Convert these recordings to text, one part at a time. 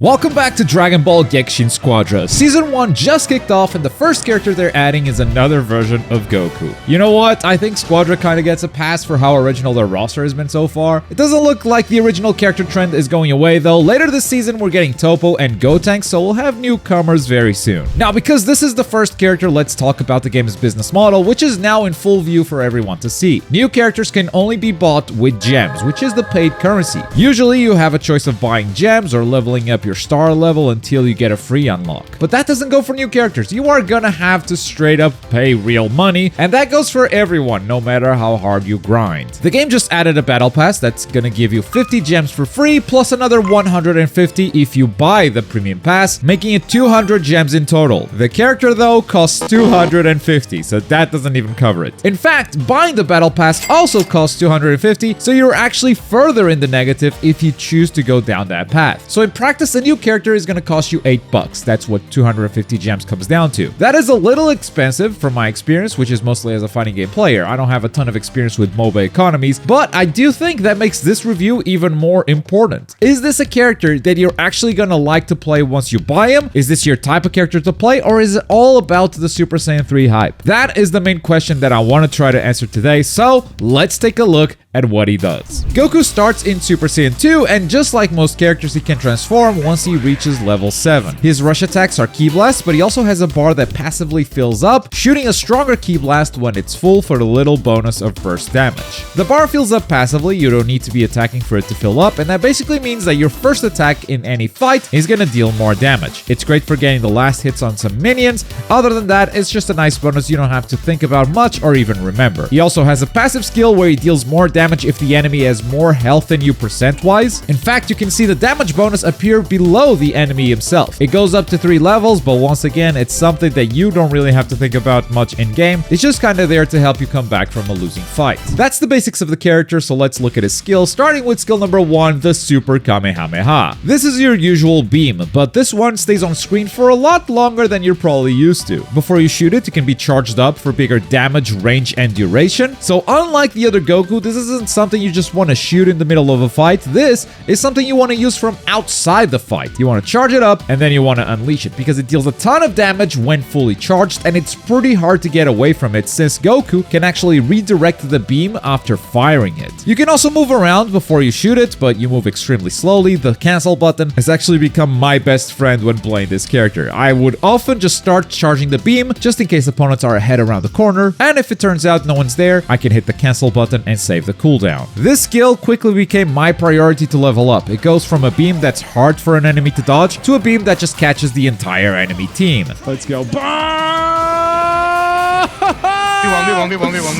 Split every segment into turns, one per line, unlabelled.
Welcome back to Dragon Ball Gekishin Squadra. Season 1 just kicked off and the first character they're adding is another version of Goku. You know what? I think Squadra kinda gets a pass for how original their roster has been so far. It doesn't look like the original character trend is going away though. Later this season we're getting Toppo and Gotenks, so we'll have newcomers very soon. Now because this is the first character, let's talk about the game's business model, which is now in full view for everyone to see. New characters can only be bought with gems, which is the paid currency. Usually you have a choice of buying gems or leveling up your star level until you get a free unlock. But that doesn't go for new characters. You are gonna have to straight up pay real money, and that goes for everyone, no matter how hard you grind. The game just added a battle pass that's gonna give you 50 gems for free, plus another 150 if you buy the premium pass, making it 200 gems in total. The character though costs 250, so that doesn't even cover it. In fact, buying the battle pass also costs 250, so you're actually further in the negative if you choose to go down that path. So in practice, a new character is going to cost you $8. That's what 250 gems comes down to. That is a little expensive from my experience, which is mostly as a fighting game player. I don't have a ton of experience with MOBA economies, but I do think that makes this review even more important. Is this a character that you're actually going to like to play once you buy him? Is this your type of character to play, or is it all about the Super Saiyan 3 hype? That is the main question that I want to try to answer today, so let's take a look at what he does. Goku starts in Super Saiyan 2, and just like most characters, he can transform once he reaches level 7. His rush attacks are Ki Blast, but he also has a bar that passively fills up, shooting a stronger Ki Blast when it's full for the little bonus of burst damage. The bar fills up passively, you don't need to be attacking for it to fill up, and that basically means that your first attack in any fight is gonna deal more damage. It's great for getting the last hits on some minions. Other than that, it's just a nice bonus you don't have to think about much or even remember. He also has a passive skill where he deals more damage if the enemy has more health than you percent-wise. In fact, you can see the damage bonus appear below the enemy himself. It goes up to 3 levels, but once again, it's something that you don't really have to think about much in-game. It's just kind of there to help you come back from a losing fight. That's the basics of the character, so let's look at his skills, starting with skill number 1, the Super Kamehameha. This is your usual beam, but this one stays on screen for a lot longer than you're probably used to. Before you shoot it, it can be charged up for bigger damage, range, and duration. So unlike the other Goku, this isn't something you just want to shoot in the middle of a fight. This is something you want to use from outside the fight. You want to charge it up and then you want to unleash it because it deals a ton of damage when fully charged, and it's pretty hard to get away from it since Goku can actually redirect the beam after firing it. You can also move around before you shoot it, but you move extremely slowly. The cancel button has actually become my best friend when playing this character. I would often just start charging the beam just in case opponents are ahead around the corner, and if it turns out no one's there, I can hit the cancel button and save the cooldown. This skill quickly became my priority to level up. It goes from a beam that's hard for an enemy to dodge to a beam that just catches the entire enemy team. Let's go.
We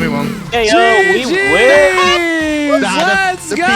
won.
Hey, yo, we win.
Let's go!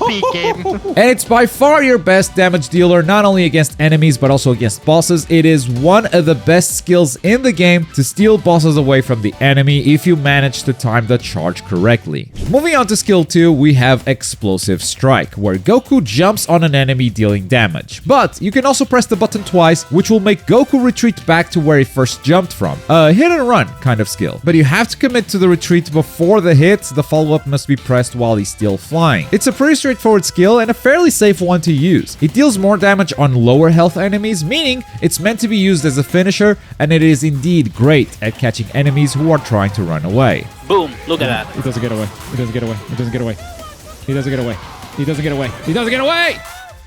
Peak game.
And it's by far your best damage dealer, not only against enemies, but also against bosses. It is one of the best skills in the game to steal bosses away from the enemy if you manage to time the charge correctly. Moving on to skill 2, we have Explosive Strike, where Goku jumps on an enemy dealing damage. But you can also press the button twice, which will make Goku retreat back to where he first jumped from. A hit and run kind of skill. But you have to commit to the retreat before the hit. The follow-up must be pressed while he's still flying. It's a pretty straightforward skill and a fairly safe one to use. It deals more damage on lower health enemies, meaning it's meant to be used as a finisher, and it is indeed great at catching enemies who are trying to run away.
Boom, look at that.
He doesn't get away. He doesn't get away. He doesn't get away. He doesn't get away. He doesn't get away. He doesn't get away.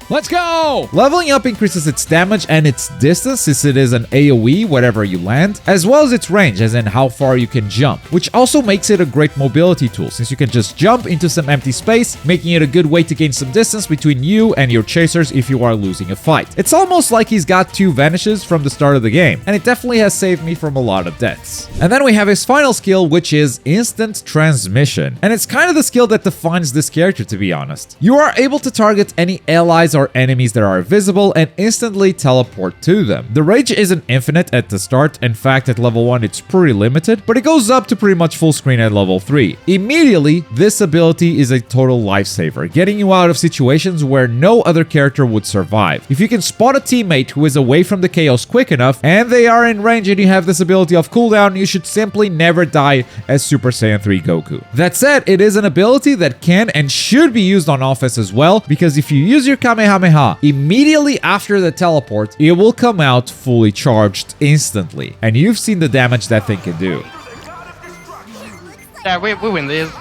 Let's go! Leveling up increases its damage and its distance since it is an AoE wherever you land, as well as its range, as in how far you can jump, which also makes it a great mobility tool since you can just jump into some empty space, making it a good way to gain some distance between you and your chasers if you are losing a fight. It's almost like he's got 2 vanishes from the start of the game, and it definitely has saved me from a lot of deaths. And then we have his final skill, which is Instant Transmission, and it's kind of the skill that defines this character, to be honest. You are able to target any allies or enemies that are visible and instantly teleport to them. The range isn't infinite at the start. In fact, at level 1 it's pretty limited, but it goes up to pretty much full screen at level 3. Immediately, this ability is a total lifesaver, getting you out of situations where no other character would survive. If you can spot a teammate who is away from the chaos quick enough and they are in range and you have this ability of cooldown, you should simply never die as Super Saiyan 3 Goku. That said, it is an ability that can and should be used on offense as well, because if you use your Kamehameha
Kamehameha, immediately after the teleport, it will come out fully charged instantly. And you've seen the damage that thing can do.
Yeah, we win this.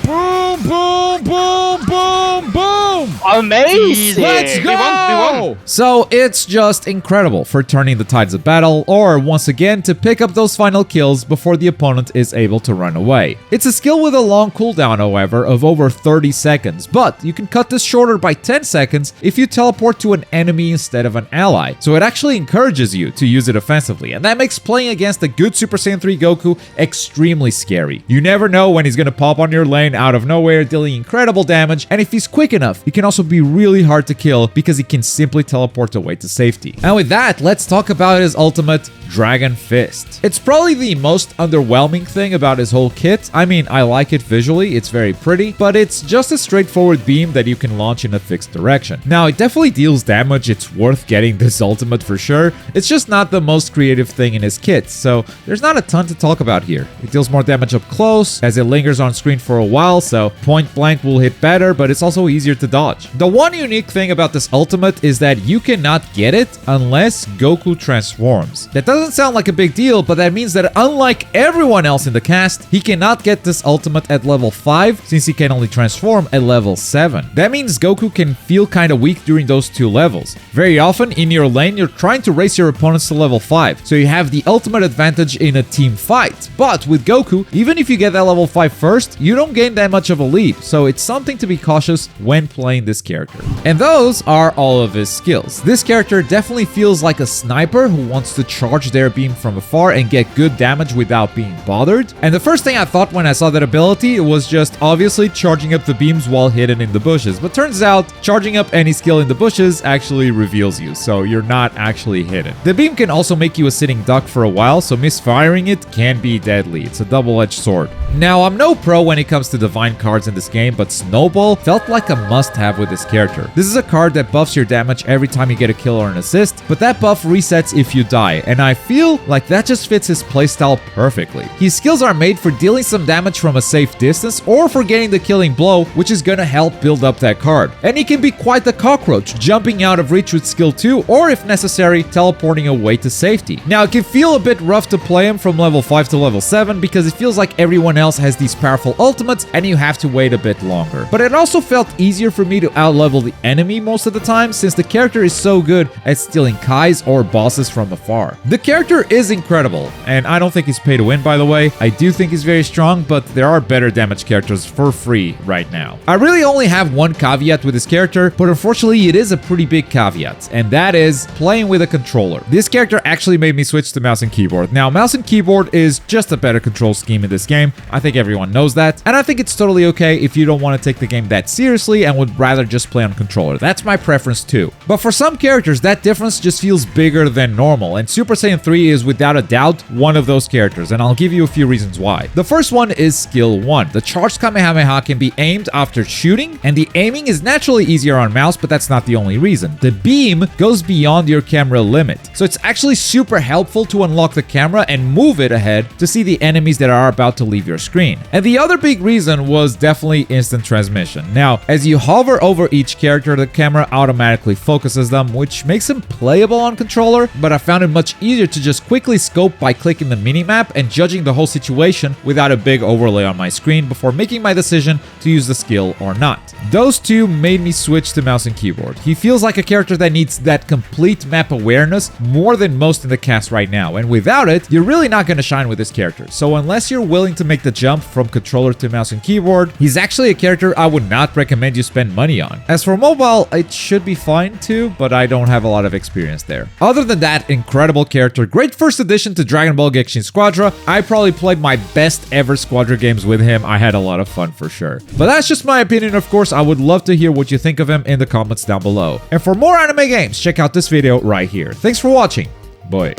Boom, boom, boom, boom, boom!
Amazing!
Let's go!
We won.
So it's just incredible for turning the tides of battle, or once again to pick up those final kills before the opponent is able to run away. It's a skill with a long cooldown, however, of over 30 seconds, but you can cut this shorter by 10 seconds if you teleport to an enemy instead of an ally. So it actually encourages you to use it offensively, and that makes playing against a good Super Saiyan 3 Goku extremely scary. You never know when he's gonna pop on your lane out of nowhere, dealing incredible damage, and if he's quick enough, he can also be really hard to kill because he can simply teleport away to safety. And with that, let's talk about his ultimate, Dragon Fist. It's probably the most underwhelming thing about his whole kit. I mean, I like it visually, it's very pretty, but it's just a straightforward beam that you can launch in a fixed direction. Now, it definitely deals damage, it's worth getting this ultimate for sure. It's just not the most creative thing in his kit, so there's not a ton to talk about here. It deals more damage up close, as it lingers on screen for a while, so point blank will hit better, but it's also easier to dodge. The one unique thing about this ultimate is that you cannot get it unless Goku transforms. That doesn't sound like a big deal, but that means that unlike everyone else in the cast, he cannot get this ultimate at level 5 since he can only transform at level 7. That means Goku can feel kinda weak during those two levels. Very often in your lane, you're trying to race your opponents to level 5, so you have the ultimate advantage in a team fight. But with Goku, even if you get that level 5 first, you don't gain that much of a lead, so it's something to be cautious when playing this character. And those are all of his skills. This character definitely feels like a sniper who wants to charge their beam from afar and get good damage without being bothered. And the first thing I thought when I saw that ability was just obviously charging up the beams while hidden in the bushes, but turns out charging up any skill in the bushes actually reveals you, so you're not actually hidden. The beam can also make you a sitting duck for a while, so misfiring it can be deadly. It's a double-edged sword. Now, I'm no pro when it comes to divine cards in this game, but Snowball felt like a must-have with this character. This is a card that buffs your damage every time you get a kill or an assist, but that buff resets if you die, and I feel like that just fits his playstyle perfectly. His skills are made for dealing some damage from a safe distance or for getting the killing blow, which is gonna help build up that card. And he can be quite the cockroach, jumping out of reach with skill 2, or if necessary, teleporting away to safety. Now, it can feel a bit rough to play him from level 5 to level 7 because it feels like everyone else has these powerful ultimates and you have to wait a bit longer. But it also felt easier for me to outlevel the enemy most of the time since the character is so good at stealing Kais or bosses from afar. The character is incredible, and I don't think he's pay to win, by the way. I do think he's very strong, but there are better damage characters for free right now. I really only have one caveat with this character, but unfortunately it is a pretty big caveat, and that is playing with a controller. This character actually made me switch to mouse and keyboard. Now, mouse and keyboard is just a better control scheme in this game. I think everyone knows that, and I think it's totally okay if you don't want to take the game that seriously and would rather just play on controller. That's my preference too. But for some characters, that difference just feels bigger than normal, and Super Saiyan 3 is without a doubt one of those characters, and I'll give you a few reasons why. The first one is skill 1. The charged Kamehameha can be aimed after shooting, and the aiming is naturally easier on mouse, but that's not the only reason. The beam goes beyond your camera limit, so it's actually super helpful to unlock the camera and move it ahead to see the enemies that are about to leave your screen. And the other big reason was definitely instant transmission. Now, as you hover over each character, the camera automatically focuses them, which makes them playable on controller, but I found it much easier to just quickly scope by clicking the minimap and judging the whole situation without a big overlay on my screen before making my decision to use the skill or not. Those two made me switch to mouse and keyboard. He feels like a character that needs that complete map awareness more than most in the cast right now, and without it, you're really not going to shine with this character. So unless you're willing to make the jump from controller to mouse and keyboard, he's actually a character I would not recommend you spend money on. As for mobile, it should be fine too, but I don't have a lot of experience there. Other than that, incredible character, great first addition to Dragon Ball Gekishin Squadra. I probably played my best ever Squadra games with him. I had a lot of fun for sure. But that's just my opinion, of course. I would love to hear what you think of him in the comments down below. And for more anime games, check out this video right here. Thanks for watching. Bye.